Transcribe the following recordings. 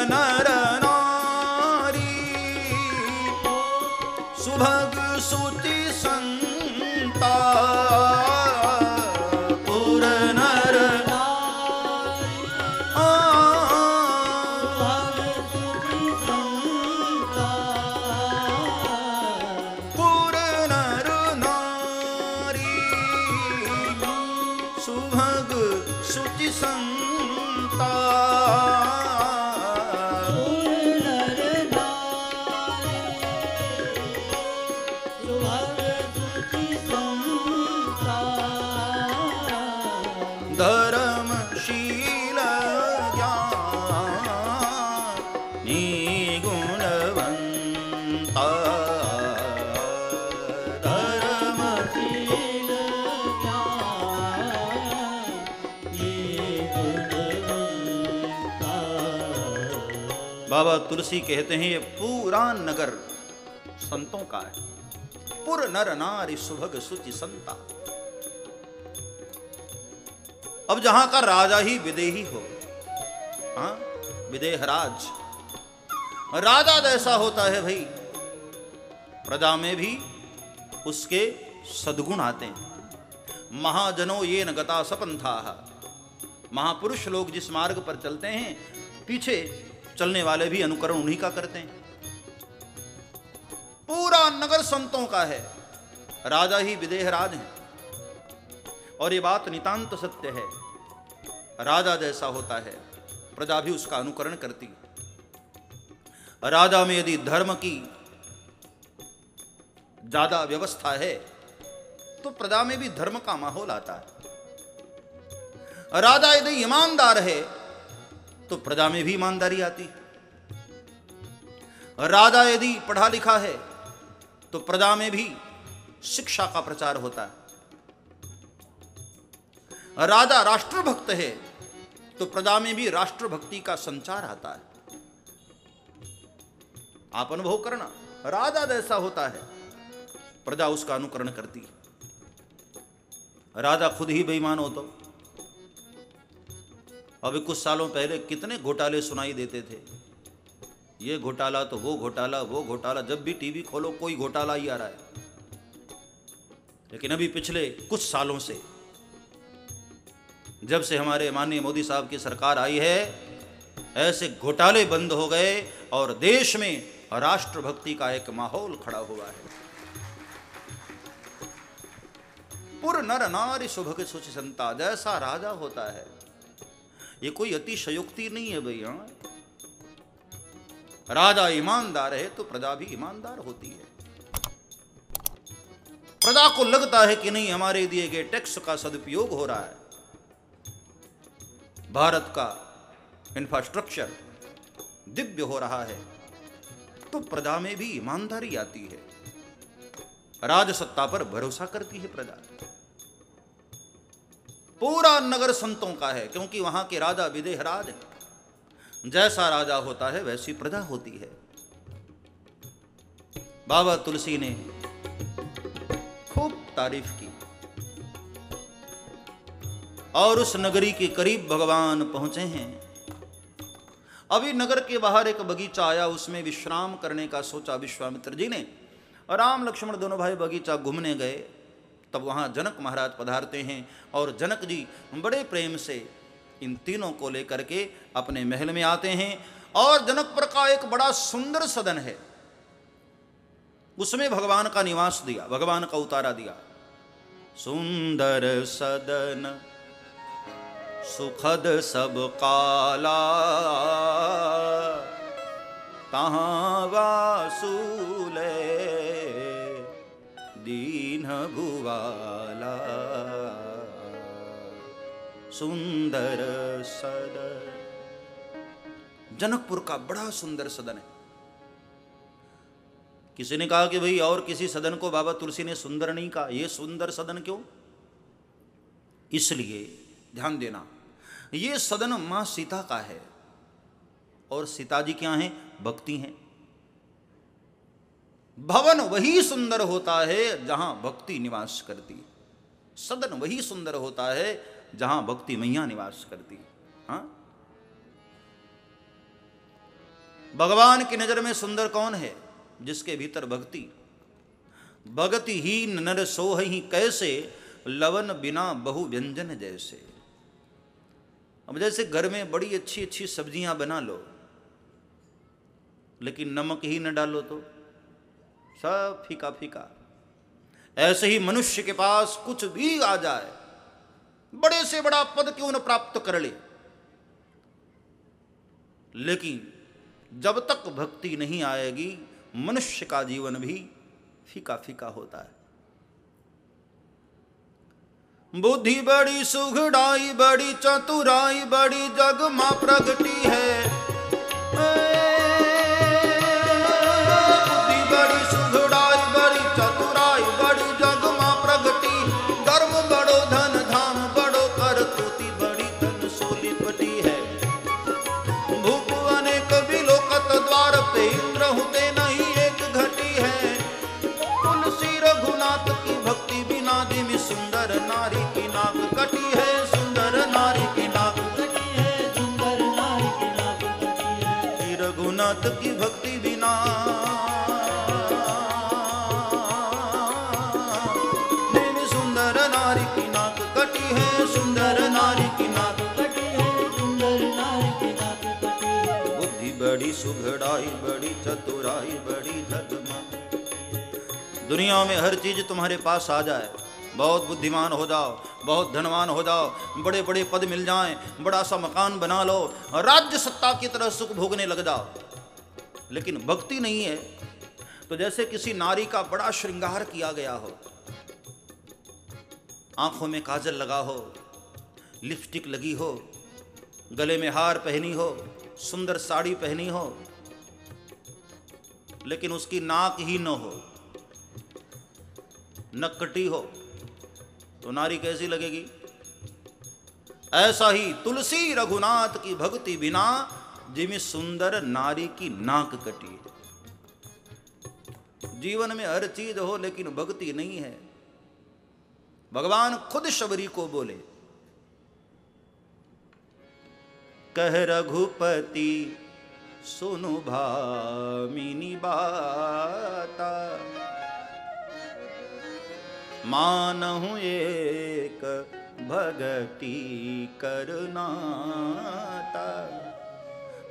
नर नारी सुभग सुति संता पुर नर पुर नर नारी सुभग सुति संता धर्मशील ज्ञानी गुणवंता धर्मशील बाबा तुलसी कहते हैं ये पूरा नगर संतों का है। पुर नर नारी सुभग सुचि संता। अब जहां का राजा ही विदेही हो, हाँ विदेहराज, राजा जैसा होता है भाई, प्रजा में भी उसके सद्गुण आते हैं। महाजनो ये न गता सपंथा, महापुरुष लोग जिस मार्ग पर चलते हैं पीछे चलने वाले भी अनुकरण उन्हीं का करते हैं। पूरा नगर संतों का है, राजा ही विदेहराज है। और ये बात नितांत सत्य है, राजा जैसा होता है प्रजा भी उसका अनुकरण करती। राजा में यदि धर्म की ज्यादा व्यवस्था है तो प्रजा में भी धर्म का माहौल आता है। राजा यदि ईमानदार है तो प्रजा में भी ईमानदारी आती। राजा यदि पढ़ा लिखा है तो प्रजा में भी शिक्षा का प्रचार होता है। राजा राष्ट्रभक्त है तो प्रजा में भी राष्ट्रभक्ति का संचार आता है। आप अनुभव करना, राजा जैसा होता है प्रजा उसका अनुकरण करती है। राजा खुद ही बेईमान हो तो अभी कुछ सालों पहले कितने घोटाले सुनाई देते थे, ये घोटाला तो वो घोटाला, वो घोटाला, जब भी टीवी खोलो कोई घोटाला ही आ रहा है। लेकिन अभी पिछले कुछ सालों से, जब से हमारे माननीय मोदी साहब की सरकार आई है, ऐसे घोटाले बंद हो गए और देश में राष्ट्रभक्ति का एक माहौल खड़ा हुआ है। पुर नर नारी सुभग सुचि संता, जैसा राजा होता है, ये कोई अतिशयोक्ति नहीं है भैया। राजा ईमानदार है तो प्रजा भी ईमानदार होती है। प्रजा को लगता है कि नहीं हमारे दिए गए टैक्स का सदुपयोग हो रहा है, भारत का इंफ्रास्ट्रक्चर दिव्य हो रहा है, तो प्रजा में भी ईमानदारी आती है। राजसत्ता पर भरोसा करती है प्रजा। पूरा नगर संतों का है क्योंकि वहां के राजा विदेहराज है। जैसा राजा होता है वैसी प्रजा होती है। बाबा तुलसी ने खूब तारीफ की और उस नगरी के करीब भगवान पहुंचे हैं। अभी नगर के बाहर एक बगीचा आया, उसमें विश्राम करने का सोचा विश्वामित्र जी ने। राम लक्ष्मण दोनों भाई बगीचा घूमने गए, तब वहां जनक महाराज पधारते हैं और जनक जी बड़े प्रेम से इन तीनों को लेकर के अपने महल में आते हैं। और जनकपुर का एक बड़ा सुंदर सदन है, उसमें भगवान का निवास दिया, भगवान का उतारा दिया। सुंदर सदन सुखद सब काला, तहाँ वासूले दीन भुवाला। सुंदर सदन, जनकपुर का बड़ा सुंदर सदन है। किसी ने कहा कि भाई और किसी सदन को बाबा तुलसी ने सुंदर नहीं कहा, ये सुंदर सदन क्यों? इसलिए ध्यान देना, ये सदन मां सीता का है और सीता जी क्या हैं? भक्ति हैं। भवन वही सुंदर होता है जहां भक्ति निवास करती, सदन वही सुंदर होता है जहां भक्ति मैया निवास करती। हाँ, भगवान की नजर में सुंदर कौन है? जिसके भीतर भक्ति। भगति ही नर सोहि कैसे, लवन बिना बहु व्यंजन जैसे। अब जैसे घर में बड़ी अच्छी अच्छी सब्जियां बना लो, लेकिन नमक ही न डालो तो सब फीका फीका। ऐसे ही मनुष्य के पास कुछ भी आ जाए, बड़े से बड़ा पद क्यों न प्राप्त कर ले, लेकिन जब तक भक्ति नहीं आएगी मनुष्य का जीवन भी फीका फीका होता है। बुद्धि बड़ी सुघड़ाई, बड़ी चतुराई, बड़ी जग मां प्रगटी है। बुद्धि बड़ी सुघड़ाई, बड़ी चतुराई, बड़ी जग मां प्रगटी। धर्म बड़ो धन धाम बड़ो करतूती, बड़ी धन सोली पटी है। भूप अनेक बिलोकत द्वार पे, इंद्र होते नहीं एक घटी है। तुलसी रघुनाथ की भक्ति बिना दिमि, सुंदर नारी की नाक कटी है। सुंदर नारी की नाक कटी है, सुंदर नारी की नाक कटी है। रघुनाथ की भक्ति बिना दिमि, सुंदर नारी की नाक कटी है। सुंदर नारी की नाक कटी है, सुंदर नारी की नाक कटी है। बुद्धि बड़ी सुघड़ाई, बड़ी चतुराई, बड़ी जगमा। दुनिया में हर चीज तुम्हारे पास आ जाए, बहुत बुद्धिमान हो जाओ, बहुत धनवान हो जाओ, बड़े बड़े पद मिल जाएं, बड़ा सा मकान बना लो, राज्य सत्ता की तरह सुख भोगने लग जाओ, लेकिन भक्ति नहीं है तो जैसे किसी नारी का बड़ा श्रृंगार किया गया हो, आंखों में काजल लगा हो, लिपस्टिक लगी हो, गले में हार पहनी हो, सुंदर साड़ी पहनी हो, लेकिन उसकी नाक ही न हो, नक्कटी हो, तो नारी कैसी लगेगी? ऐसा ही तुलसी रघुनाथ की भक्ति बिना, जिमी सुंदर नारी की नाक कटी। जीवन में हर चीज हो लेकिन भक्ति नहीं है। भगवान खुद शबरी को बोले, कह रघुपति सुनु भामिनी बाता। मानहु एक भगति करनाता।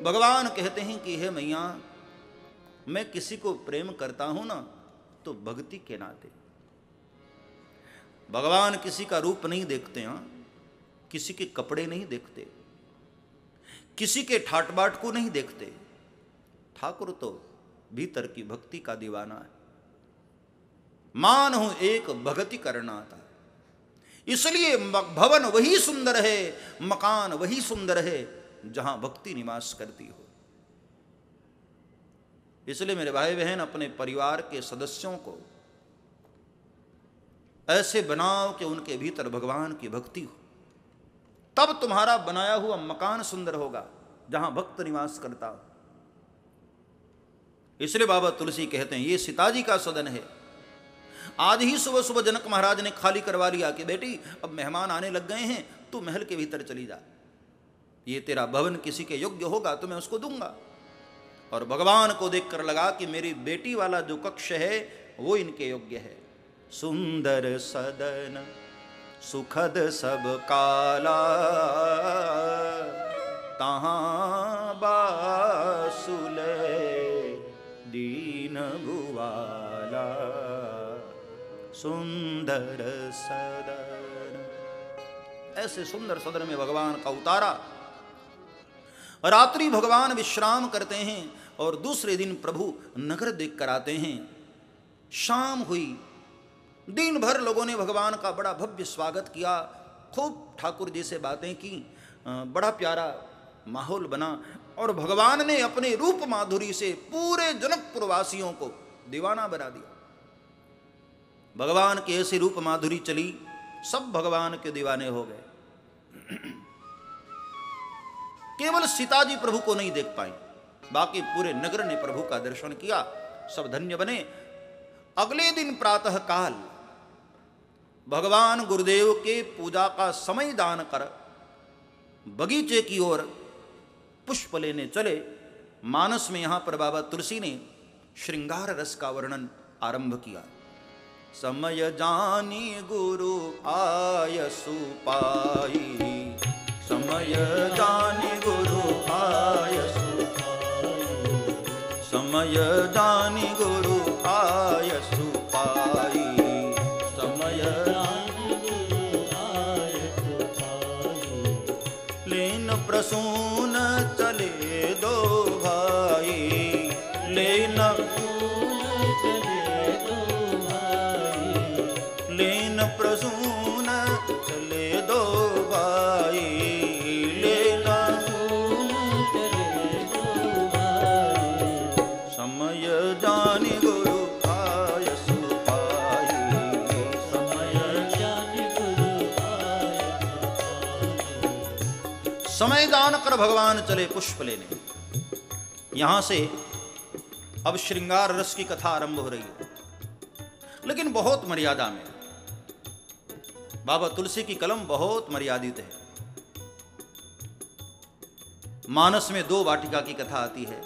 भगवान कहते हैं कि हे मैया, मैं किसी को प्रेम करता हूं ना तो भक्ति के नाते। भगवान किसी का रूप नहीं देखते हैं, किसी के कपड़े नहीं देखते, किसी के ठाट बाट को नहीं देखते। ठाकुर तो भीतर की भक्ति का दीवाना है। मान हूं एक भक्ति करना था, इसलिए भवन वही सुंदर है, मकान वही सुंदर है जहां भक्ति निवास करती हो। इसलिए मेरे भाई बहन, अपने परिवार के सदस्यों को ऐसे बनाओ कि उनके भीतर भगवान की भक्ति हो, तब तुम्हारा बनाया हुआ मकान सुंदर होगा जहां भक्त निवास करता हो। इसलिए बाबा तुलसी कहते हैं, ये सीताजी का सदन है। आज ही सुबह सुबह जनक महाराज ने खाली करवा लिया कि बेटी अब मेहमान आने लग गए हैं, तू महल के भीतर चली जा, ये तेरा भवन किसी के योग्य होगा तो मैं उसको दूंगा। और भगवान को देखकर लगा कि मेरी बेटी वाला जो कक्ष है वो इनके योग्य है। सुंदर सदन सुखद सब काला, तहां बासुले दीन भुवाला। सुंदर सदन, ऐसे सुंदर सदन में भगवान का उतारा। रात्रि भगवान विश्राम करते हैं और दूसरे दिन प्रभु नगर देख कर आते हैं। शाम हुई, दिन भर लोगों ने भगवान का बड़ा भव्य स्वागत किया, खूब ठाकुर जी से बातें की, बड़ा प्यारा माहौल बना और भगवान ने अपने रूप माधुरी से पूरे जनकपुर वासियों को दीवाना बना दिया। भगवान की ऐसी रूप माधुरी चली, सब भगवान के दीवाने हो गए। केवल सीताजी प्रभु को नहीं देख पाई, बाकी पूरे नगर ने प्रभु का दर्शन किया, सब धन्य बने। अगले दिन प्रातः काल भगवान गुरुदेव के पूजा का समय दान कर बगीचे की ओर पुष्प लेने चले। मानस में यहाँ पर बाबा तुलसी ने श्रृंगार रस का वर्णन आरंभ किया। समय जानी गुरु आयसु पाई, समय जानी गुरु आयसु पाई, समय जानी गुरु आयसु पाई, समय जानी गुरु आयसु पाई, लेन प्रसून चले दो भाई, लेन प्रसून चले दो भाई, लेना चले दो भाई, समय जानी गुरु आयसु पाई, समय जानी गुरु आयसु पाई। समय जानकर भगवान चले पुष्प लेने। यहां से अब श्रृंगार रस की कथा आरंभ हो रही है, लेकिन बहुत मर्यादा में। बाबा तुलसी की कलम बहुत मर्यादित है। मानस में 2 वाटिका की कथा आती है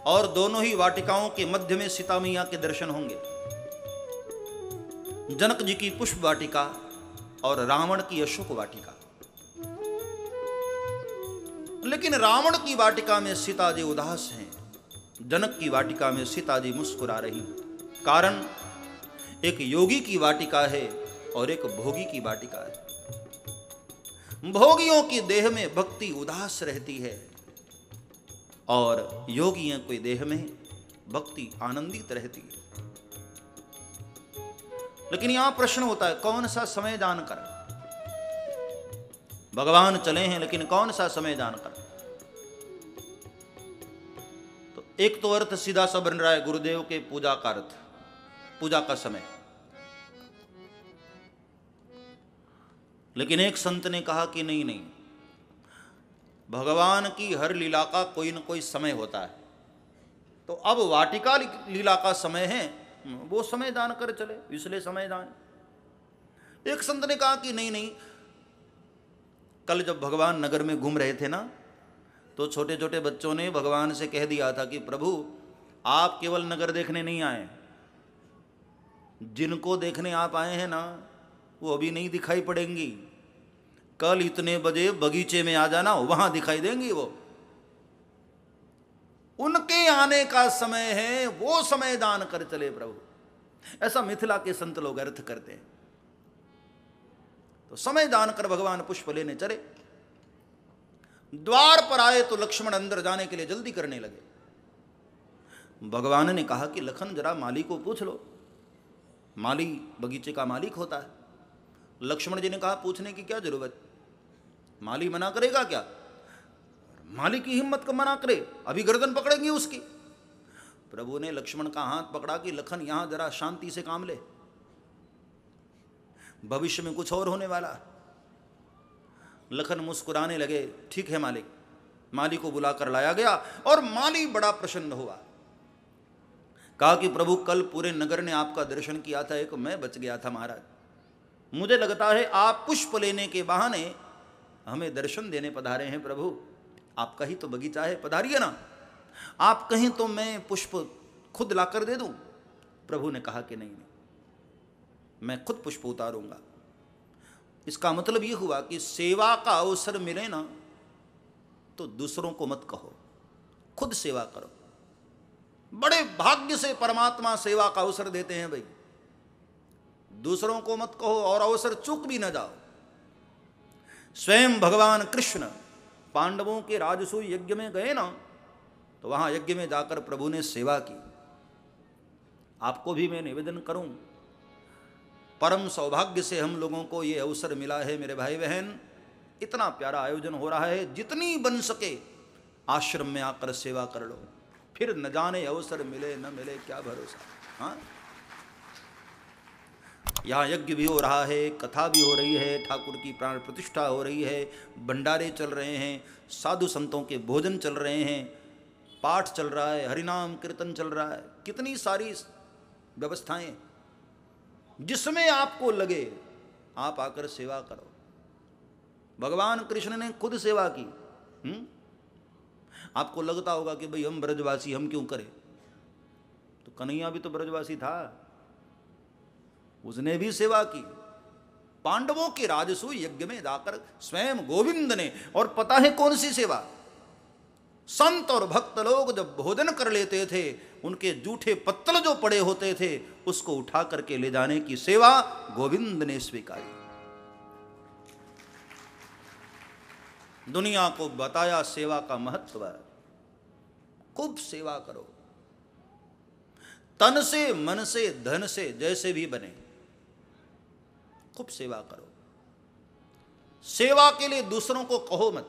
और दोनों ही वाटिकाओं के मध्य में सीता मैया के दर्शन होंगे। जनक जी की पुष्प वाटिका और रावण की अशोक वाटिका। लेकिन रावण की वाटिका में सीता जी उदास हैं, जनक की वाटिका में सीता जी मुस्कुरा रही। कारण एक योगी की वाटिका है और एक भोगी की वाटिका है। भोगियों की देह में भक्ति उदास रहती है और योगियों के देह में भक्ति आनंदित रहती है। लेकिन यहां प्रश्न होता है, कौन सा समय जानकर? भगवान चले हैं, लेकिन कौन सा समय जानकर? तो एक तो अर्थ सीधा सा बन रहा है गुरुदेव के पूजा का अर्थ, पूजा का समय। लेकिन एक संत ने कहा कि नहीं नहीं, भगवान की हर लीला का कोई न कोई समय होता है। तो अब वाटिका लीला का समय है, वो समय जानकर चले, इसलिए समय जान। एक संत ने कहा कि नहीं नहीं, कल जब भगवान नगर में घूम रहे थे ना, तो छोटे छोटे बच्चों ने भगवान से कह दिया था कि प्रभु आप केवल नगर देखने नहीं आए, जिनको देखने आप आए हैं ना वो अभी नहीं दिखाई पड़ेंगी, कल इतने बजे बगीचे में आ जाना, वहां दिखाई देंगी। वो उनके आने का समय है, वो समय दान कर चले प्रभु। ऐसा मिथिला के संत लोग अर्थ करते हैं। तो समय जानकर भगवान पुष्प लेने चले। द्वार पर आए तो लक्ष्मण अंदर जाने के लिए जल्दी करने लगे। भगवान ने कहा कि लखन जरा माली को पूछ लो, माली बगीचे का मालिक होता है। लक्ष्मण जी ने कहा पूछने की क्या जरूरत, माली मना करेगा क्या? माली की हिम्मत को मना करे, अभी गर्दन पकड़ेंगी उसकी। प्रभु ने लक्ष्मण का हाथ पकड़ा कि लखन यहां जरा शांति से काम ले, भविष्य में कुछ और होने वाला। लखन मुस्कुराने लगे, ठीक है मालिक। माली को बुलाकर लाया गया और माली बड़ा प्रसन्न हुआ। कहा कि प्रभु कल पूरे नगर ने आपका दर्शन किया था, एक मैं बच गया था महाराज। मुझे लगता है आप पुष्प लेने के बहाने हमें दर्शन देने पधारे हैं। प्रभु आपका ही तो बगीचा है, पधारिए ना। आप कहें तो मैं पुष्प खुद लाकर दे दूं। प्रभु ने कहा कि नहीं नहीं, मैं खुद पुष्प उतारूंगा। इसका मतलब यह हुआ कि सेवा का अवसर मिले ना तो दूसरों को मत कहो, खुद सेवा करो। बड़े भाग्य से परमात्मा सेवा का अवसर देते हैं भाई। दूसरों को मत कहो और अवसर चूक भी न जाओ। स्वयं भगवान कृष्ण पांडवों के राजसूय यज्ञ में गए ना, तो वहां यज्ञ में जाकर प्रभु ने सेवा की। आपको भी मैं निवेदन करूं, परम सौभाग्य से हम लोगों को ये अवसर मिला है मेरे भाई बहन। इतना प्यारा आयोजन हो रहा है, जितनी बन सके आश्रम में आकर सेवा कर लो, फिर न जाने अवसर मिले न मिले, क्या भरोसा। हाँ, यहाँ यज्ञ भी हो रहा है, कथा भी हो रही है, ठाकुर की प्राण प्रतिष्ठा हो रही है, भंडारे चल रहे हैं, साधु संतों के भोजन चल रहे हैं, पाठ चल रहा है, हरिनाम कीर्तन चल रहा है, कितनी सारी व्यवस्थाएं। जिसमें आपको लगे आप आकर सेवा करो। भगवान कृष्ण ने खुद सेवा की। आपको लगता होगा कि भाई हम ब्रजवासी, हम क्यों करें? तो कन्हैया भी तो ब्रजवासी था, उसने भी सेवा की। पांडवों के राजसूय यज्ञ में जाकर स्वयं गोविंद ने, और पता है कौन सी सेवा? संत और भक्त लोग जब भोजन कर लेते थे, उनके जूठे पत्तल जो पड़े होते थे उसको उठा करके ले जाने की सेवा गोविंद ने स्वीकारी। दुनिया को बताया सेवा का महत्व। खूब सेवा करो, तन से, मन से, धन से, जैसे भी बने, खूब सेवा करो। सेवा के लिए दूसरों को कहो मत,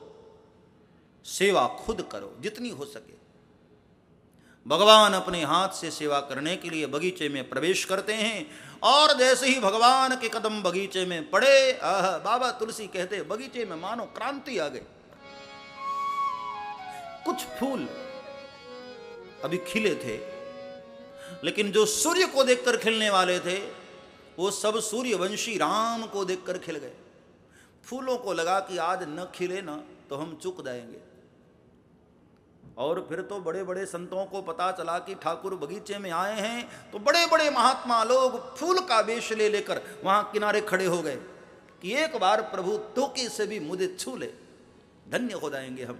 सेवा खुद करो जितनी हो सके। भगवान अपने हाथ से सेवा करने के लिए बगीचे में प्रवेश करते हैं, और जैसे ही भगवान के कदम बगीचे में पड़े, बाबा तुलसी कहते बगीचे में मानो क्रांति आ गई। कुछ फूल अभी खिले थे, लेकिन जो सूर्य को देखकर खिलने वाले थे वो सब सूर्यवंशी राम को देखकर खिल गए। फूलों को लगा कि आज न खिले ना तो हम चूक जाएंगे। और फिर तो बड़े बड़े संतों को पता चला कि ठाकुर बगीचे में आए हैं, तो बड़े बड़े महात्मा लोग फूल का वेश ले लेकर वहां किनारे खड़े हो गए कि एक बार प्रभु तोके से भी मुझे छू ले, धन्य हो जाएंगे हम।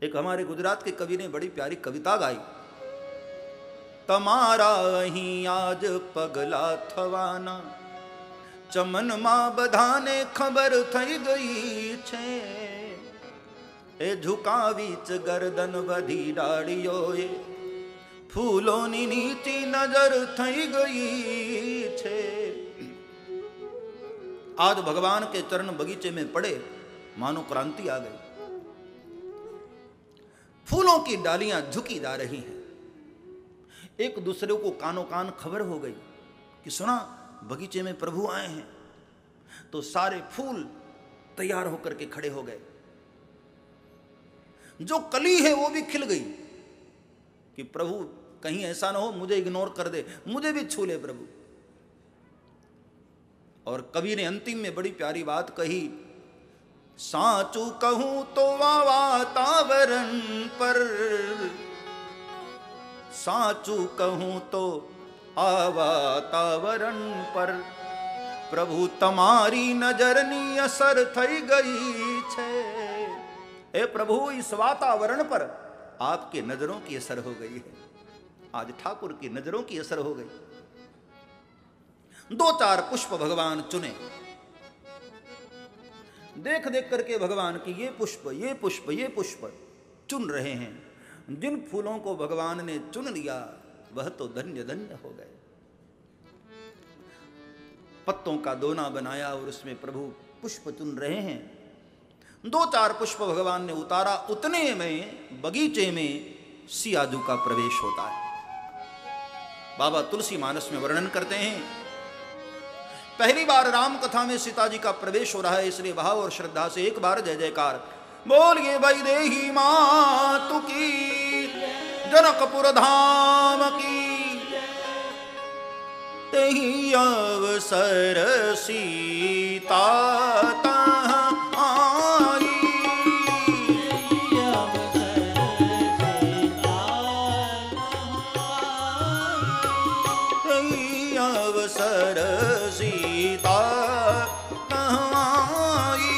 एक हमारे गुजरात के कवि ने बड़ी प्यारी कविता गाई। तमारा અહીં आज पगला थवाना, चमन मां बधाने खबर थई गई छे, ए झुकावी च गर्दन बधी डाળીઓએ, फूलोनी नीची नजर थई गई छे। आज भगवान के चरण बगीचे में पड़े, मानो क्रांति आ गई। फूलों की डालियां झुकी जा रही हैं। एक दूसरे को कानों कान खबर हो गई कि सुना बगीचे में प्रभु आए हैं, तो सारे फूल तैयार होकर के खड़े हो गए। जो कली है वो भी खिल गई कि प्रभु कहीं ऐसा ना हो मुझे इग्नोर कर दे, मुझे भी छू ले प्रभु। और कवि ने अंतिम में बड़ी प्यारी बात कही, साचू कहूं तो वातावरण पर, साचू कहूं तो वातावरण पर, प्रभु तमारी नजरनी असर थई गई छे। ए प्रभु इस वातावरण पर आपके नजरों की असर हो गई है। आज ठाकुर की नजरों की असर हो गई। 2-4 पुष्प भगवान चुने, देख देख करके भगवान की ये पुष्प, ये पुष्प, ये पुष्प चुन रहे हैं। जिन फूलों को भगवान ने चुन लिया वह तो धन्य धन्य हो गए। पत्तों का दोना बनाया और उसमें प्रभु पुष्प चुन रहे हैं। 2-4 पुष्प भगवान ने उतारा, उतने में बगीचे में सियाजू का प्रवेश होता है। बाबा तुलसी मानस में वर्णन करते हैं, पहली बार राम कथा में सीता जी का प्रवेश हो रहा है, इसलिए भाव और श्रद्धा से एक बार जय जयकार बोलिए। वैदेही मातु की, जनकपुर धाम की, तेहि अवसर सीता आई, तेहि अवसर सीता आई,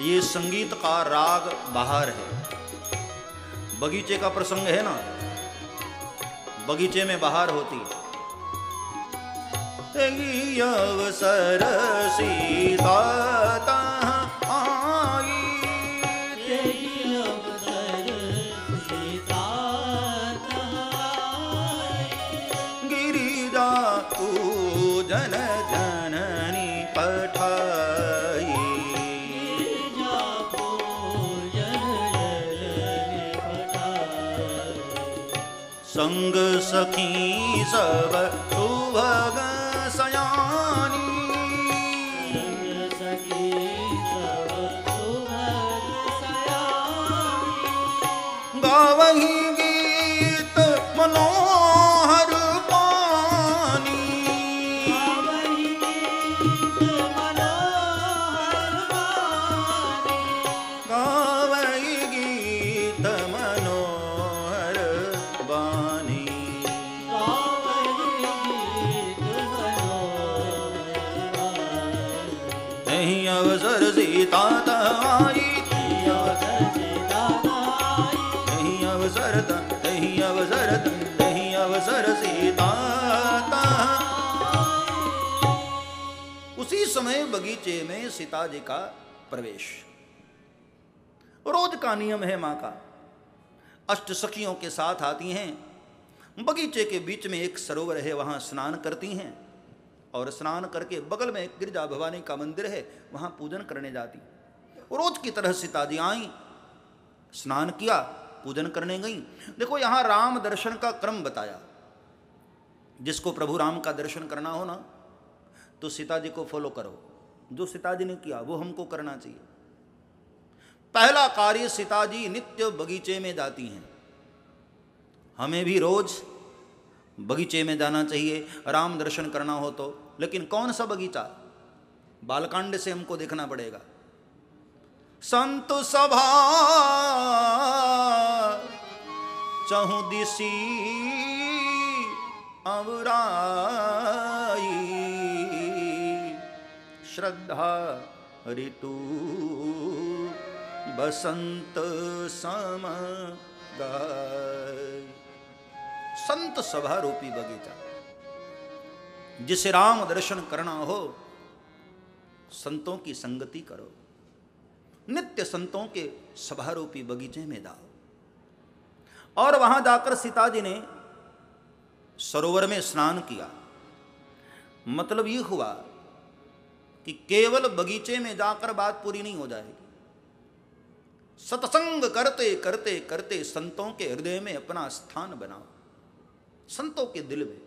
ये संगीत का राग बाहर है। बगीचे का प्रसंग है ना, बगीचे में बाहर होती। तेहि अवसर सीता आई, तेहि अवसर सीता आई, गिरिजा पूजन जननी पठाई, संग सखी सब सुभग सयानी, संग सखी सब सुभग सयानी, गावही गीत मनोहर पानी, गावही गीत बगीचे में सीता जी का प्रवेश। रोज का नियम है मां का, अष्ट सखियों के साथ आती हैं, बगीचे के बीच में एक सरोवर है, वहां स्नान करती हैं और स्नान करके बगल में एक गिरजा भवानी का मंदिर है, वहां पूजन करने जाती। रोज की तरह सीता जी आई, स्नान किया, पूजन करने गई। देखो यहां राम दर्शन का क्रम बताया। जिसको प्रभु राम का दर्शन करना हो ना तो सीता जी को फॉलो करो, जो सीता जी ने किया वो हमको करना चाहिए। पहला कार्य, सीता जी नित्य बगीचे में जाती हैं, हमें भी रोज बगीचे में जाना चाहिए राम दर्शन करना हो तो। लेकिन कौन सा बगीचा, बालकांड से हमको देखना पड़ेगा। संत सभा चहु दिसी अवराई, श्रद्धा ऋतु बसंत सम गाय। संत सभा रूपी बगीचा, जिसे राम दर्शन करना हो संतों की संगति करो, नित्य संतों के सभा रूपी बगीचे में जाओ। और वहां जाकर सीता जी ने सरोवर में स्नान किया। मतलब ये हुआ कि केवल बगीचे में जाकर बात पूरी नहीं हो जाएगी, सत्संग करते करते करते संतों के हृदय में अपना स्थान बनाओ, संतों के दिल में।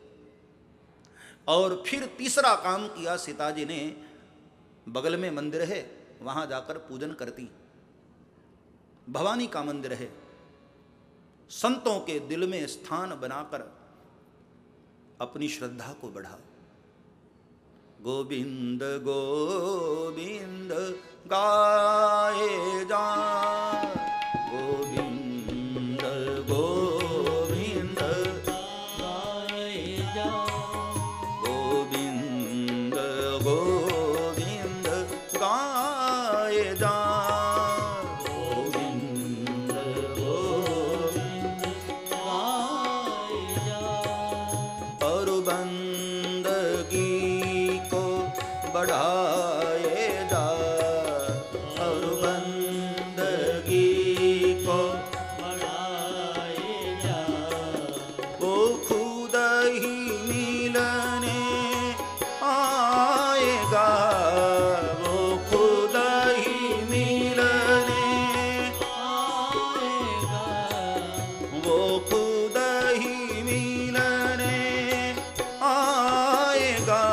और फिर तीसरा काम किया सीता जी ने, बगल में मंदिर है वहां जाकर पूजन करती, भवानी का मंदिर है, संतों के दिल में स्थान बनाकर अपनी श्रद्धा को बढ़ाओ। गोविंद गोविंद गाए जा, गोविंद गोविंद गाए जा, गोविंद गोविंद गाए जा, गोविंद गोविंद गाए जा। और बंदगी को बढ़ाए जा, और बंदगी को बढ़ाए जा। वो खुद ही मिलने आएगा, वो खुद ही मिलने आएगा, वो खुद ही मिलने आएगा,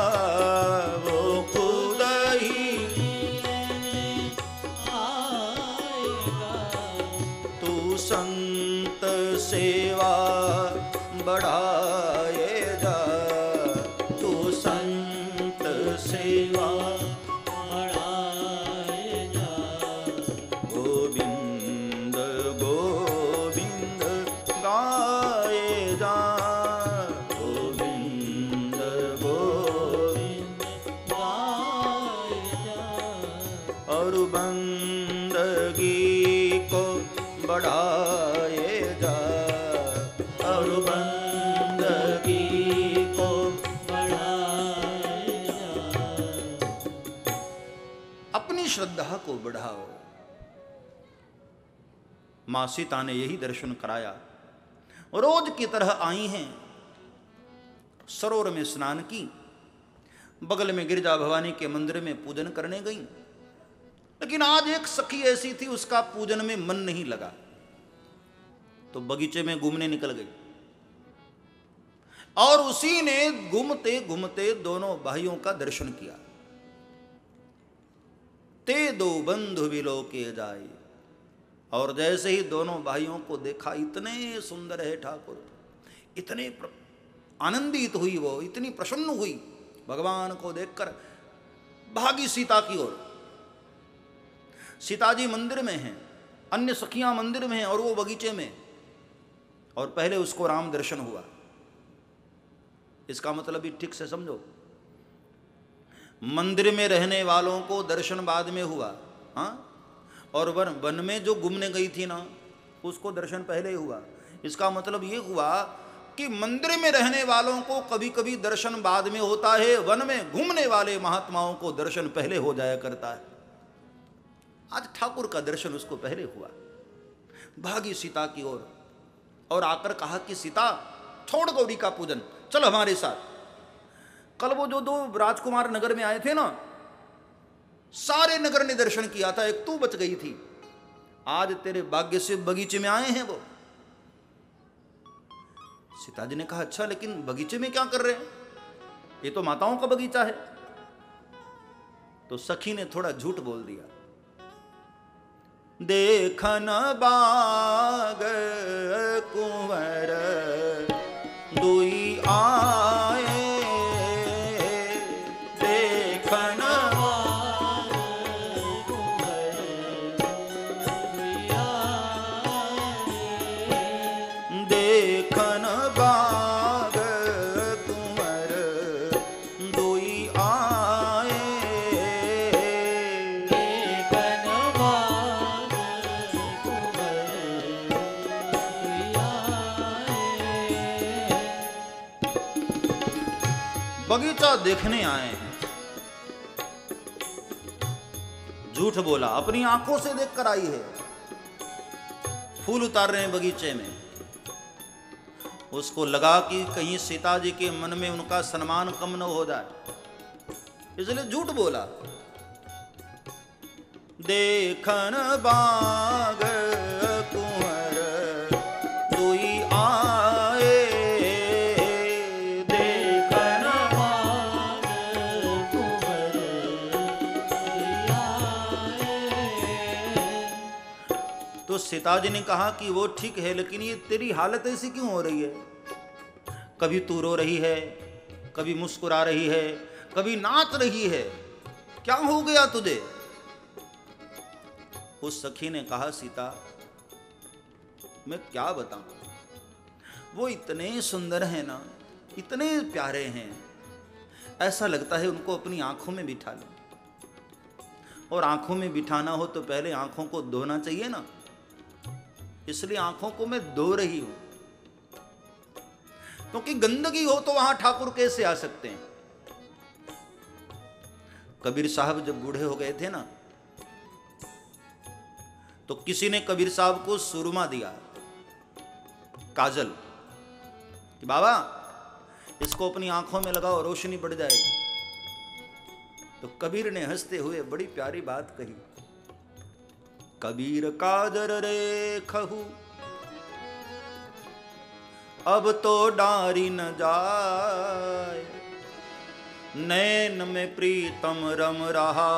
वो खुद ही मिलने आएगा। तू संत सेवा बढ़ाए जा, तू संत सेवा बढ़ाए जा। गोविंद गोविंद गाए जा, गोविंद गोविंद गाए जा। और बंदगी को बढ़ाए जा, और बंदगी को बढ़ाए जा। अपनी श्रद्धा को बढ़ाओ। मां सीता ने यही दर्शन कराया। रोज की तरह आई हैं, सरोवर में स्नान की, बगल में गिरजा भवानी के मंदिर में पूजन करने गई। लेकिन आज एक सखी ऐसी थी, उसका पूजन में मन नहीं लगा, तो बगीचे में घूमने निकल गई। और उसी ने घूमते घूमते दोनों भाइयों का दर्शन किया। ते दो बंधु विलोके जाए। और जैसे ही दोनों भाइयों को देखा, इतने सुंदर है ठाकुर, इतने आनंदित हुई वो, इतनी प्रसन्न हुई भगवान को देखकर, भागी सीता की ओर। सीता जी मंदिर में हैं, अन्य सखियां मंदिर में हैं और वो बगीचे में। और पहले उसको राम दर्शन हुआ। इसका मतलब भी ठीक से समझो, मंदिर में रहने वालों को दर्शन बाद में हुआ, हाँ, और वन में जो घूमने गई थी ना, उसको दर्शन पहले हुआ। इसका मतलब ये हुआ कि मंदिर में रहने वालों को कभी कभी दर्शन बाद में होता है, वन में घूमने वाले महात्माओं को दर्शन पहले हो जाया करता है। आज ठाकुर का दर्शन उसको पहले हुआ। भागी सीता की ओर और आकर कहा कि सीता छोड़ गौरी का पूजन, चल हमारे साथ। कल वो जो 2 राजकुमार नगर में आए थे ना, सारे नगर ने दर्शन किया था, एक तू बच गई थी। आज तेरे भाग्य से बगीचे में आए हैं वो। सीता जी ने कहा अच्छा, लेकिन बगीचे में क्या कर रहे हैं, ये तो माताओं का बगीचा है। तो सखी ने थोड़ा झूठ बोल दिया। देखन बाग कुंवर दुई आए, देखन देखन बाग कुंवर दुई आए, देखन बाग कुंवर दुई आए। बगीचा देखने आए हैं, झूठ बोला, अपनी आंखों से देखकर आई है। फूल उतार रहे हैं बगीचे में, उसको लगा कि कहीं सीता जी के मन में उनका सम्मान कम न हो जाए, इसलिए झूठ बोला। देखन बाग कुंवर दुई आए, देखन बाग कुंवर दुई आए। तो सीता जी ने कहा कि वो ठीक है, लेकिन ये तेरी हालत ऐसी क्यों हो रही है? कभी तू रो रही है, कभी मुस्कुरा रही है, कभी नाच रही है, क्या हो गया तुझे? उस सखी ने कहा सीता मैं क्या बताऊं, वो इतने सुंदर हैं ना, इतने प्यारे हैं, ऐसा लगता है उनको अपनी आंखों में बिठा लो। और आंखों में बिठाना हो तो पहले आंखों को धोना चाहिए ना, इसलिए आंखों को मैं धो रही हूं, क्योंकि गंदगी हो तो वहां ठाकुर कैसे आ सकते हैं। कबीर साहब जब बूढ़े हो गए थे ना, तो किसी ने कबीर साहब को सुरमा दिया, काजल, कि बाबा इसको अपनी आंखों में लगाओ, रोशनी बढ़ जाएगी। तो कबीर ने हंसते हुए बड़ी प्यारी बात कही, कबीर काजर रे खहू अब तो डारी न जाए, नैन में प्रीतम रम रहा,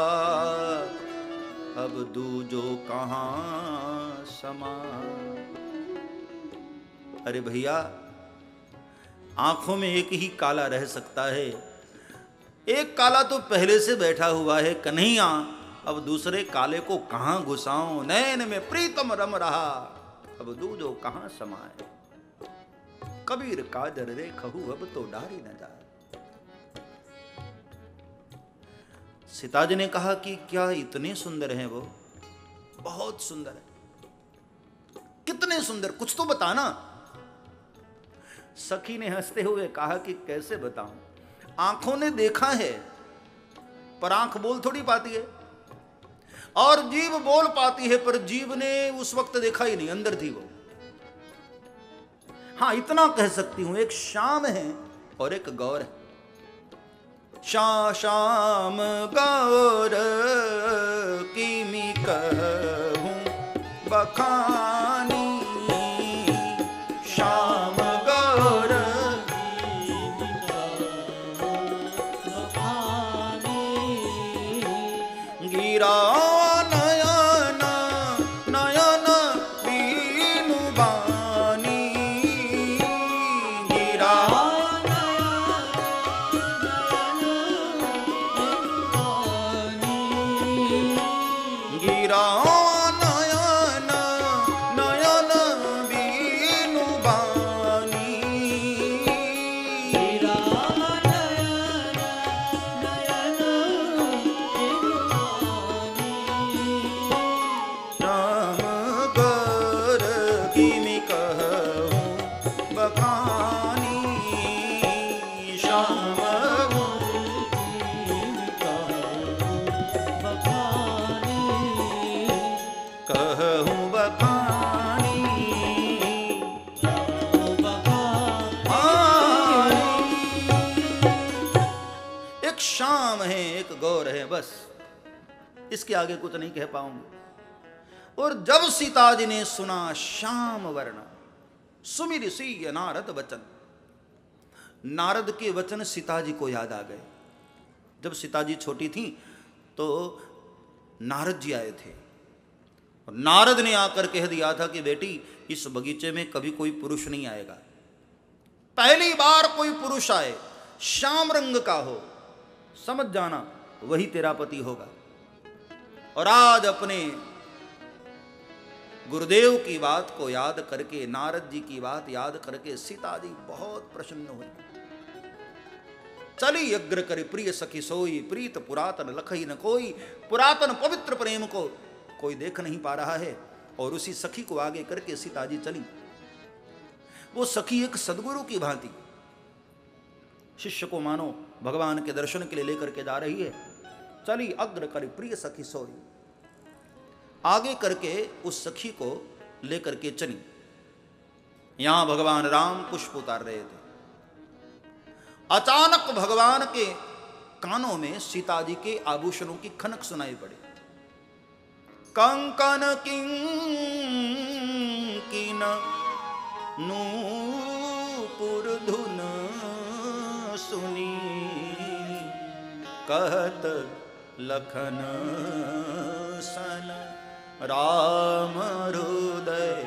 अब दूजो कहां समा। अरे भैया, आंखों में एक ही काला रह सकता है, एक काला तो पहले से बैठा हुआ है कन्हैया, अब दूसरे काले को कहां घुसाऊं, नैन में प्रीतम रम रहा, अब दूजो कहां समाए। कबीर काजर रे खहू अब तो डारी न जाए। सीता जी ने कहा कि क्या इतने सुंदर हैं वो? बहुत सुंदर है। कितने सुंदर, कुछ तो बताना। सखी ने हंसते हुए कहा कि कैसे बताऊं, आंखों ने देखा है पर आंख बोल थोड़ी पाती है, और जीभ बोल पाती है पर जीभ ने उस वक्त देखा ही नहीं, अंदर थी वो। हाँ इतना कह सकती हूं, एक शाम है और एक गौर है। शाम गौर किमी कहूं बखानी, शाम गौर किमी कहूं बखानी, गिरा नयन नयन बीनु बानी, गिरा गिरा नयन कहूँ बखानी, एक शाम है एक गौर है, बस इसके आगे कुछ नहीं कह पाऊंगा। और जब सीता जी ने सुना श्याम वर्ण सुमिर सिय नारद वचन, नारद के वचन सीता जी को याद आ गए। जब सीता जी छोटी थी तो नारद जी आए थे, और नारद ने आकर कह दिया था कि बेटी इस बगीचे में कभी कोई पुरुष नहीं आएगा, पहली बार कोई पुरुष आए श्याम रंग का हो, समझ जाना वही तेरा पति होगा। और आज अपने गुरुदेव की बात को याद करके, नारद जी की बात याद करके सीता जी बहुत प्रसन्न हुई। चली अग्र कर प्रिय सखी सोई, प्रीत पुरातन लखई न कोई। पुरातन पवित्र प्रेम को कोई देख नहीं पा रहा है, और उसी सखी को आगे करके सीता जी चली। वो सखी एक सदगुरु की भांति शिष्य को मानो भगवान के दर्शन के लिए लेकर के जा रही है। चली अग्र कर प्रिय सखी सोई, आगे करके उस सखी को लेकर के चली। यहां भगवान राम पुष्प उतार रहे थे। अचानक भगवान के कानों में सीता जी के आभूषणों की खनक सुनाई पड़ी। कंकन किंकिन नूपुर धुन सुनी, कहत लखन सन राम हृदय।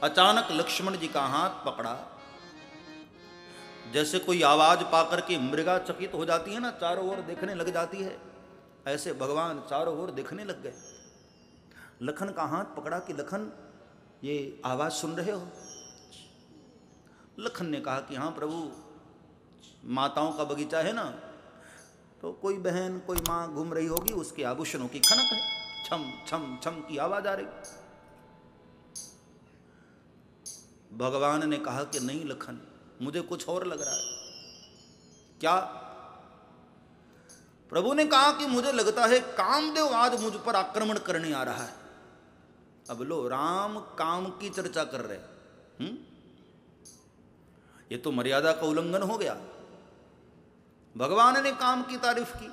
अचानक लक्ष्मण जी का हाथ पकड़ा, जैसे कोई आवाज पाकर के मृगा चकित हो जाती है ना, चारों ओर देखने लग जाती है, ऐसे भगवान चारों ओर देखने लग गए। लखन का हाथ पकड़ा कि लखन ये आवाज सुन रहे हो? लखन ने कहा कि हाँ प्रभु, माताओं का बगीचा है ना, तो कोई बहन कोई माँ घूम रही होगी, उसके आभूषणों की खनक है, छम छम छम की आवाज आ रही। भगवान ने कहा कि नहीं लखन, मुझे कुछ और लग रहा है। क्या? प्रभु ने कहा कि मुझे लगता है कामदेव आज मुझ पर आक्रमण करने आ रहा है। अब लो, राम काम की चर्चा कर रहे, ये तो मर्यादा का उल्लंघन हो गया। भगवान ने काम की तारीफ की।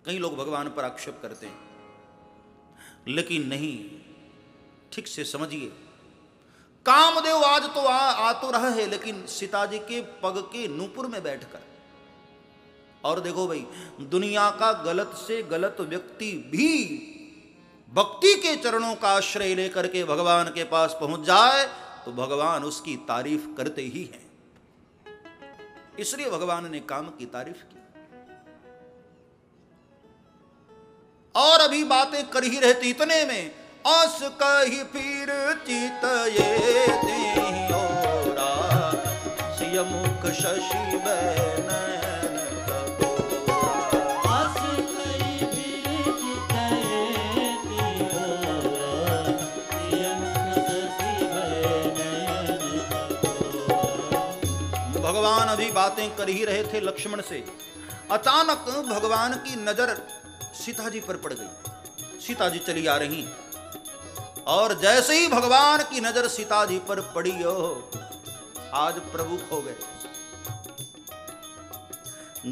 कई लोग भगवान पर आक्षेप करते हैं, लेकिन नहीं, ठीक से समझिए, कामदेव आज तो आ तो रहा है, लेकिन सीता जी के पग के नूपुर में बैठकर। और देखो भाई, दुनिया का गलत से गलत व्यक्ति भी भक्ति के चरणों का आश्रय लेकर के भगवान के पास पहुंच जाए तो भगवान उसकी तारीफ करते ही हैं। इसलिए भगवान ने काम की तारीफ की। और अभी बातें कर ही रहती, इतने में आस कही फिर चित ये देहियोरा, सिय मुख शशि बैन भगवान अभी बातें कर ही रहे थे लक्ष्मण से। अचानक भगवान की नजर सीता जी पर पड़ गई। सीता जी चली आ रही, और जैसे ही भगवान की नजर सीता जी पर पड़ी, आज प्रभु खो गए।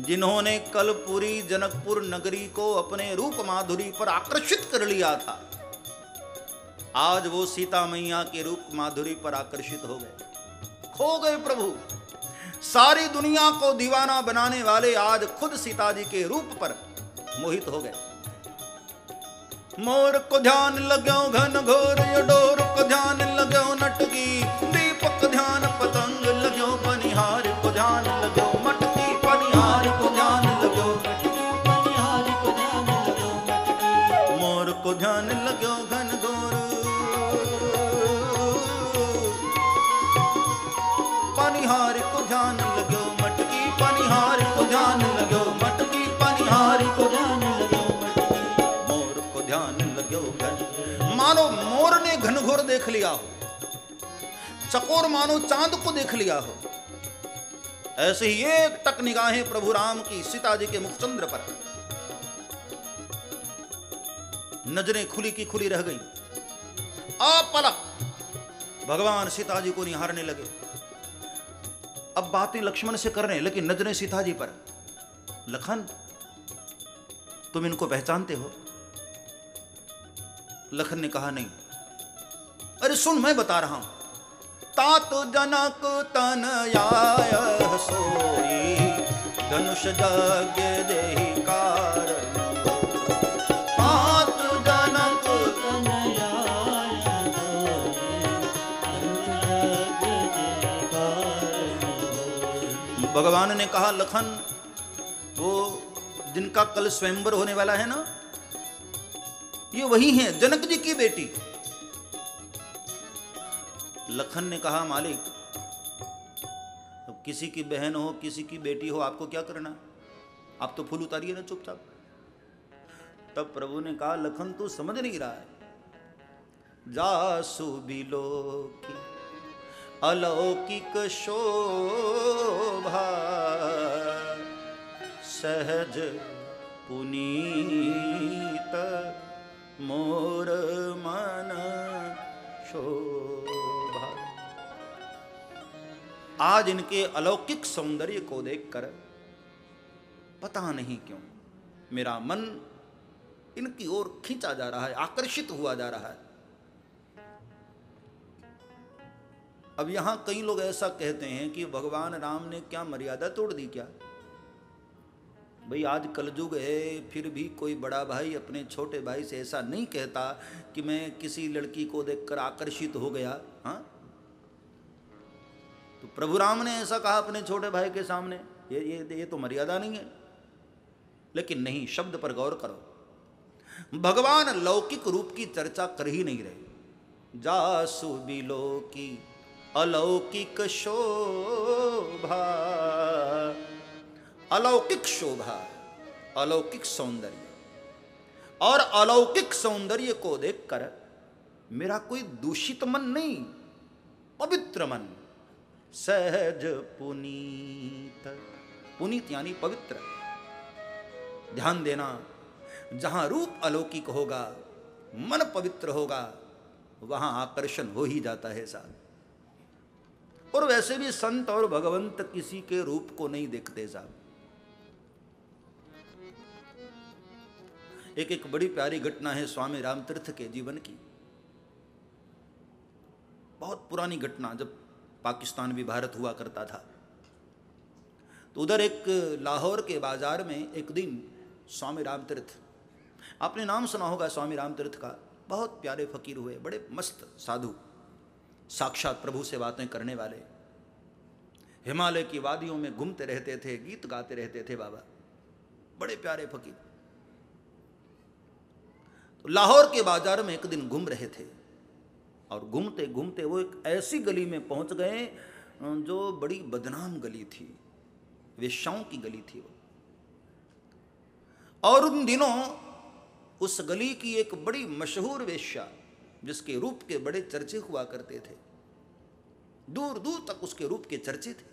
जिन्होंने कल पूरी जनकपुर नगरी को अपने रूप माधुरी पर आकर्षित कर लिया था, आज वो सीता मैया के रूप माधुरी पर आकर्षित हो गए, खो गए प्रभु। सारी दुनिया को दीवाना बनाने वाले आज खुद सीता जी के रूप पर मोहित हो गए। मोर को ध्यान लगो घन घोर डोर को ध्यान लगो नटकी, दीपक ध्यान पतंग लगो पनिहार को ध्यान लगो मटकी, पनिहार को ध्यान लगो मटकी, पनिहार को ध्यान लगो मटकी। मोर को ध्यान लगो घन घोर पनिहार को ध्यान लगो मटकी, पनिहार को ध्यान लगो मटकी, पनिहार को ध्यान लगो मटकी। मोर को ध्यान लगो घन, मानो मोर ने घनघोर देख लिया हो, चकोर मानो चांद को देख लिया हो। ऐसे ही एक टक निगाहें प्रभु राम की सीता जी के मुखचंद्र पर। नजरें खुली की खुली रह गई। अपलक भगवान सीता जी को निहारने लगे। अब बातें लक्ष्मण से कर रहे हैं लेकिन नजरें सीता जी पर। लखन, तुम इनको पहचानते हो? लखन ने कहा नहीं। अरे सुन, मैं बता रहा हूं। तात जनक तनया सोई, धनुष यज्ञ देहि कारण। तात जनक तनया सोई। भगवान ने कहा, लखन, वो जिनका कल स्वयंवर होने वाला है ना, ये वही हैं, जनक जी की बेटी। लखन ने कहा, मालिक, अब किसी की बहन हो, किसी की बेटी हो, आपको क्या करना? आप तो फूल उतारिए ना चुपचाप। तब प्रभु ने कहा, लखन तू समझ नहीं रहा है। जासु बिलोकी अलौकिक शोभा, सहज पुनीत मोर मन शोभा। आज इनके अलौकिक सौंदर्य को देखकर पता नहीं क्यों मेरा मन इनकी ओर खींचा जा रहा है, आकर्षित हुआ जा रहा है। अब यहां कई लोग ऐसा कहते हैं कि भगवान राम ने क्या मर्यादा तोड़ दी क्या? भाई आज कलयुग है, फिर भी कोई बड़ा भाई अपने छोटे भाई से ऐसा नहीं कहता कि मैं किसी लड़की को देखकर आकर्षित हो गया। हाँ, तो प्रभु राम ने ऐसा कहा अपने छोटे भाई के सामने, ये तो मर्यादा नहीं है। लेकिन नहीं, शब्द पर गौर करो। भगवान लौकिक रूप की चर्चा कर ही नहीं रहे। जासु बिलोकी अलौकिक शोभा, अलौकिक शोभा, अलौकिक सौंदर्य। और अलौकिक सौंदर्य को देखकर मेरा कोई दूषित मन नहीं, पवित्र मन, सहज पुनीत। पुनीत यानी पवित्र। ध्यान देना, जहां रूप अलौकिक होगा, मन पवित्र होगा, वहां आकर्षण हो ही जाता है साहब। और वैसे भी संत और भगवंत किसी के रूप को नहीं देखते साहब। एक बड़ी प्यारी घटना है स्वामी रामतीर्थ के जीवन की। बहुत पुरानी घटना, जब पाकिस्तान भी भारत हुआ करता था, तो उधर एक लाहौर के बाजार में एक दिन स्वामी रामतीर्थ, आपने नाम सुना होगा स्वामी रामतीर्थ का, बहुत प्यारे फकीर हुए, बड़े मस्त साधु, साक्षात प्रभु से बातें करने वाले, हिमालय की वादियों में घूमते रहते थे, गीत गाते रहते थे बाबा, बड़े प्यारे फकीर। तो लाहौर के बाजार में एक दिन घूम रहे थे और घूमते घूमते वो एक ऐसी गली में पहुंच गए जो बड़ी बदनाम गली थी, वेश्याओं की गली थी वो। और उन दिनों उस गली की एक बड़ी मशहूर वेश्या, जिसके रूप के बड़े चर्चे हुआ करते थे, दूर दूर तक उसके रूप के चर्चे थे।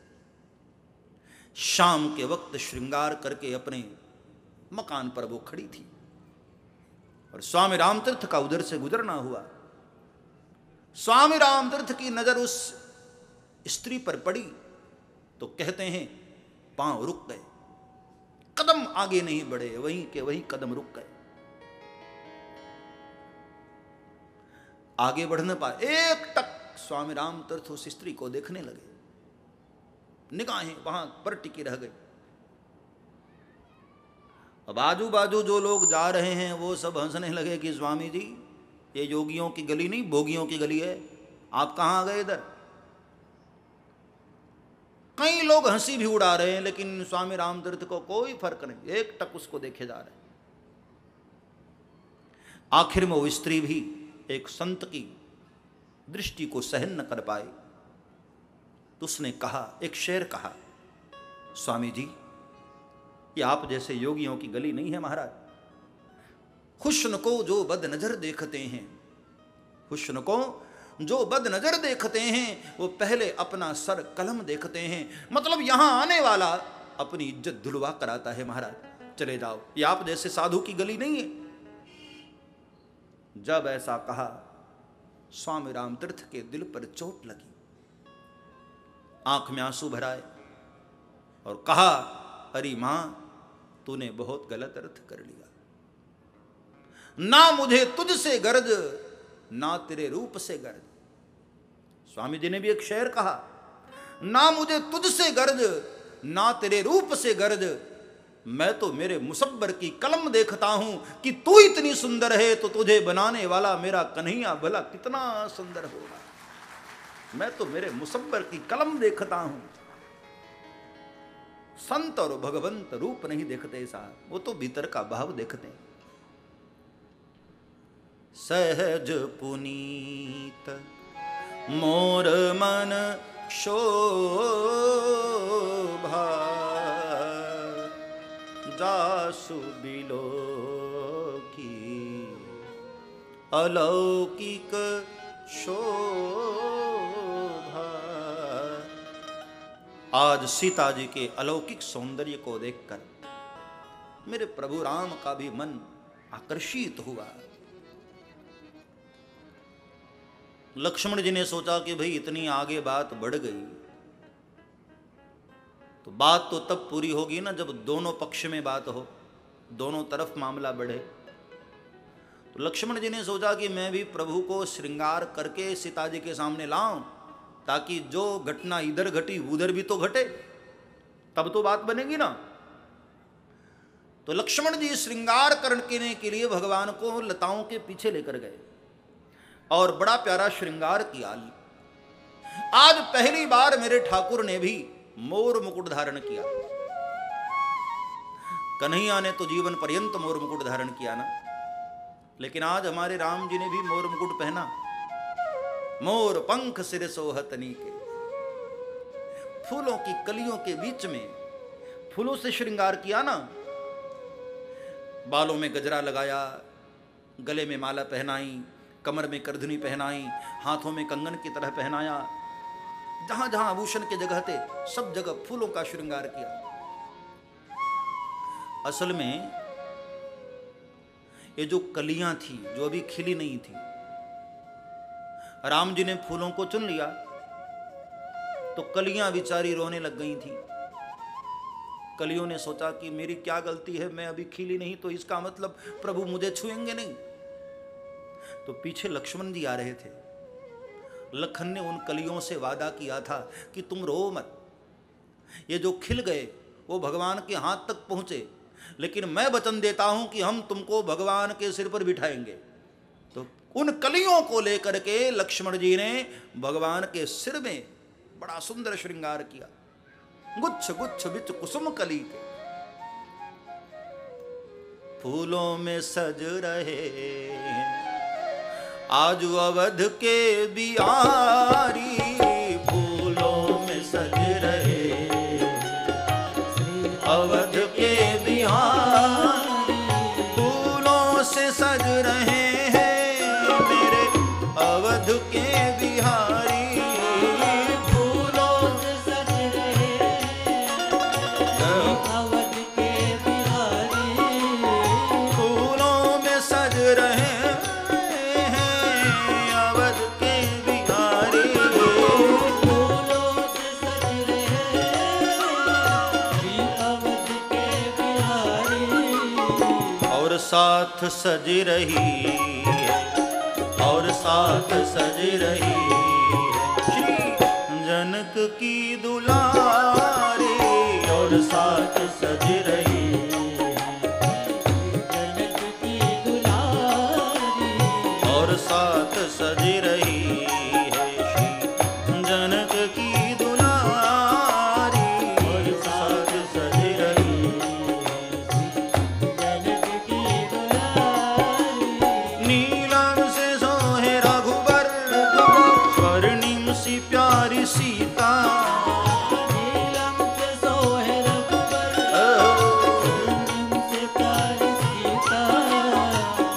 शाम के वक्त श्रृंगार करके अपने मकान पर वो खड़ी थी और स्वामी रामतीर्थ का उधर से गुजरना हुआ। स्वामी रामतीर्थ की नजर उस स्त्री पर पड़ी तो कहते हैं पांव रुक गए, कदम आगे नहीं बढ़े, वहीं के वहीं कदम रुक गए, आगे बढ़ न पाए। एक टक स्वामी रामतीर्थ उस स्त्री को देखने लगे, निगाहें वहां पर टिकी रह गई। अब आजू बाजू जो लोग जा रहे हैं वो सब हंसने लगे कि स्वामी जी, ये योगियों की गली नहीं, भोगियों की गली है, आप कहां आ गए इधर। कई लोग हंसी भी उड़ा रहे हैं, लेकिन स्वामी रामतीर्थ को कोई फर्क नहीं, एक टक उसको देखे जा रहे। आखिर में वो स्त्री भी एक संत की दृष्टि को सहन न कर पाई तो उसने कहा, एक शेर कहा, स्वामी जी, ये आप जैसे योगियों की गली नहीं है महाराज। हुस्न को जो बद नजर देखते हैं, हुस्न को जो बद नजर देखते हैं, वो पहले अपना सर कलम देखते हैं। मतलब यहां आने वाला अपनी इज्जत धुलवा कराता है महाराज, चले जाओ, ये आप जैसे साधु की गली नहीं है। जब ऐसा कहा, स्वामी रामतीर्थ के दिल पर चोट लगी, आंख में आंसू भराए और कहा, अरे मां, तूने बहुत गलत अर्थ कर लिया। ना मुझे तुझसे गर्ज, ना तेरे रूप से गर्ज। स्वामी जी ने भी एक शेर कहा, ना मुझे तुझसे गर्ज, ना तेरे रूप से गर्ज, मैं तो मेरे मुसब्बर की कलम देखता हूं कि तू इतनी सुंदर है तो तुझे बनाने वाला मेरा कन्हैया भला कितना सुंदर होगा। मैं तो मेरे मुसब्बर की कलम देखता हूं। संत और भगवंत रूप नहीं देखते साहब, वो तो भीतर का भाव देखते हैं। सहज पुनीत मोर मन शोभा, जासु बिलो की अलौकिक शोभा। आज सीता जी के अलौकिक सौंदर्य को देखकर मेरे प्रभु राम का भी मन आकर्षित हुआ। लक्ष्मण जी ने सोचा कि भाई इतनी आगे बात बढ़ गई तो बात तो तब पूरी होगी ना जब दोनों पक्ष में बात हो, दोनों तरफ मामला बढ़े। तो लक्ष्मण जी ने सोचा कि मैं भी प्रभु को श्रृंगार करके सीता जी के सामने लाऊं, ताकि जो घटना इधर घटी उधर भी तो घटे, तब तो बात बनेगी ना। तो लक्ष्मण जी श्रृंगार करने के लिए भगवान को लताओं के पीछे लेकर गए और बड़ा प्यारा श्रृंगार किया। आज पहली बार मेरे ठाकुर ने भी मोर मुकुट धारण किया। कन्हैया ने तो जीवन पर्यंत मोर मुकुट धारण किया ना, लेकिन आज हमारे राम जी ने भी मोर मुकुट पहना। मोर पंख सिर सोहतनी के, फूलों की कलियों के बीच में फूलों से श्रृंगार किया ना। बालों में गजरा लगाया, गले में माला पहनाई, कमर में करधनी पहनाई, हाथों में कंगन की तरह पहनाया। जहां जहां आभूषण के जगह थे सब जगह फूलों का श्रृंगार किया। असल में ये जो कलियां थी जो अभी खिली नहीं थी, राम जी ने फूलों को चुन लिया तो कलियां बेचारी रोने लग गई थी। कलियों ने सोचा कि मेरी क्या गलती है, मैं अभी खिली नहीं तो इसका मतलब प्रभु मुझे छुएंगे नहीं। तो पीछे लक्ष्मण जी आ रहे थे। लखन ने उन कलियों से वादा किया था कि तुम रो मत, ये जो खिल गए वो भगवान के हाथ तक पहुंचे, लेकिन मैं वचन देता हूं कि हम तुमको भगवान के सिर पर बिठाएंगे। तो उन कलियों को लेकर के लक्ष्मण जी ने भगवान के सिर में बड़ा सुंदर श्रृंगार किया। गुच्छ गुच्छ बिच कुसुम कली के, फूलों में सज रहे आज अवध के बिहारी, फूलों में सज रहे अवध के बिहारी, फूलों से सज रहे हैं मेरे अवध के बिहारी, फूलों से सज रहे अवध के बिहारी, फूलों में सज रहे साथ सज रही है और साथ सज रही है श्री जनक की दुलारी, और साथ सज रही है जनक की दुलारी, और साथ सज रही है श्री जनक की दुलारी, और साथ सज रही सीता, नीलम से सोहे रघुबर, नीलम से प्यारी सीता,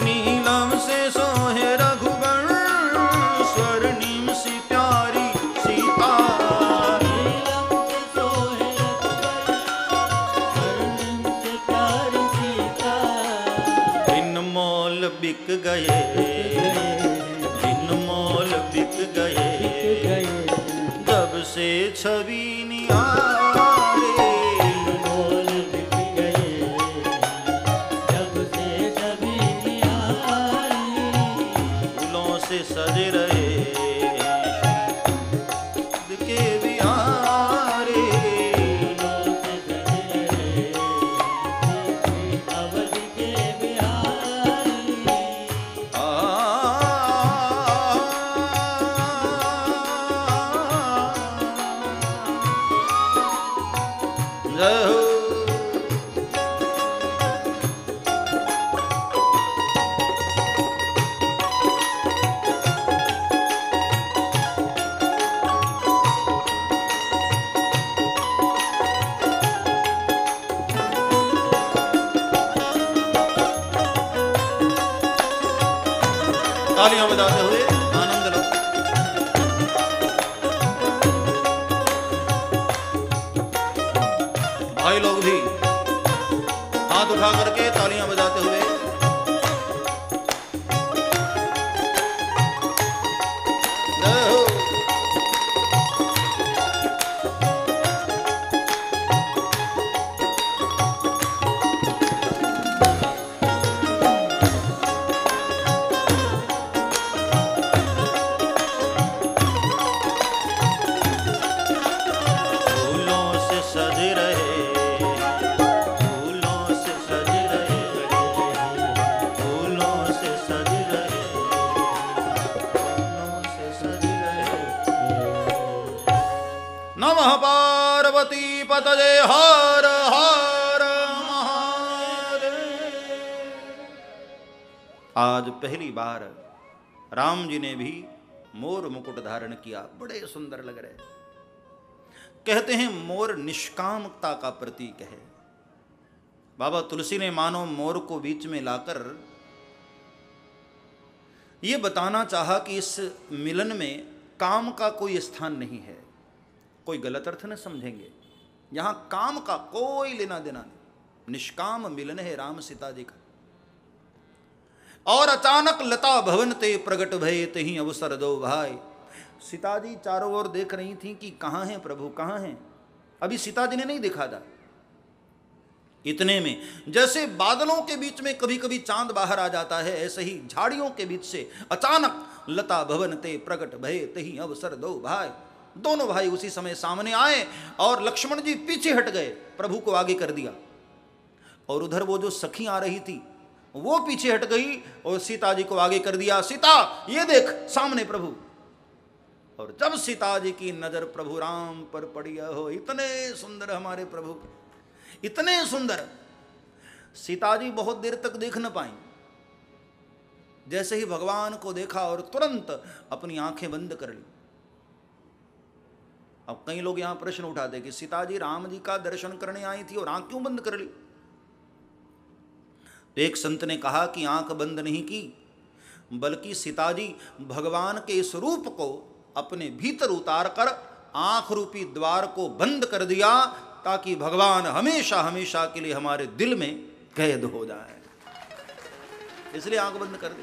नीलम से सोहे रघुबर, मोल बिक गए, बिन मोल बिक गए, जब से छवि निहारे। मोल बिक गए, जब से छवि निहारी। फूलों से सज रहे के बिहारे, फूलों से सज रहे अवध के बिहारी। जय हो। तालियां बजाते हुए आनंद लो। भाई लोग भी हाथ उठा करके तालियां बजाते हुए जय हो। फूलों से सज रहे, फूलों से सज रहे, फूलों से सज रहे, फूलों से सज रहे। नमः पार्वती पतये हर हर महादेव। आज पहली बार राम जी ने भी मोर मुकुट धारण किया, बड़े सुंदर लग रहे। कहते हैं मोर निष्कामता का प्रतीक है। बाबा तुलसी ने मानो मोर को बीच में लाकर यह बताना चाहा कि इस मिलन में काम का कोई स्थान नहीं है। कोई गलत अर्थ न समझेंगे, यहां काम का कोई लेना देना नहीं। निष्काम मिलन है राम सीता जी का। और अचानक लता भवन ते प्रगट भये तहीं अवसर दो भाई। सीता जी चारों ओर देख रही थी कि कहां हैं प्रभु, कहां हैं। अभी सीता जी ने नहीं देखा था। इतने में जैसे बादलों के बीच में कभी कभी चांद बाहर आ जाता है, ऐसे ही झाड़ियों के बीच से अचानक लता भवन ते प्रगट भये तहीं अवसर दो भाई। दोनों भाई उसी समय सामने आए और लक्ष्मण जी पीछे हट गए, प्रभु को आगे कर दिया। और उधर वो जो सखी आ रही थी वो पीछे हट गई और सीता जी को आगे कर दिया। सीता ये देख सामने प्रभु। और जब सीता जी की नजर प्रभु राम पर पड़ी, हो इतने सुंदर हमारे प्रभु, इतने सुंदर। सीता जी बहुत देर तक देख न पाई। जैसे ही भगवान को देखा और तुरंत अपनी आंखें बंद कर ली। अब कई लोग यहां प्रश्न उठाते कि सीता जी राम जी का दर्शन करने आई थी और आंख क्यों बंद कर ली। तो एक संत ने कहा कि आंख बंद नहीं की, बल्कि सीता जी भगवान के इस रूप को अपने भीतर उतार कर आंख रूपी द्वार को बंद कर दिया, ताकि भगवान हमेशा हमेशा के लिए हमारे दिल में कैद हो जाए। इसलिए आंख बंद कर दी।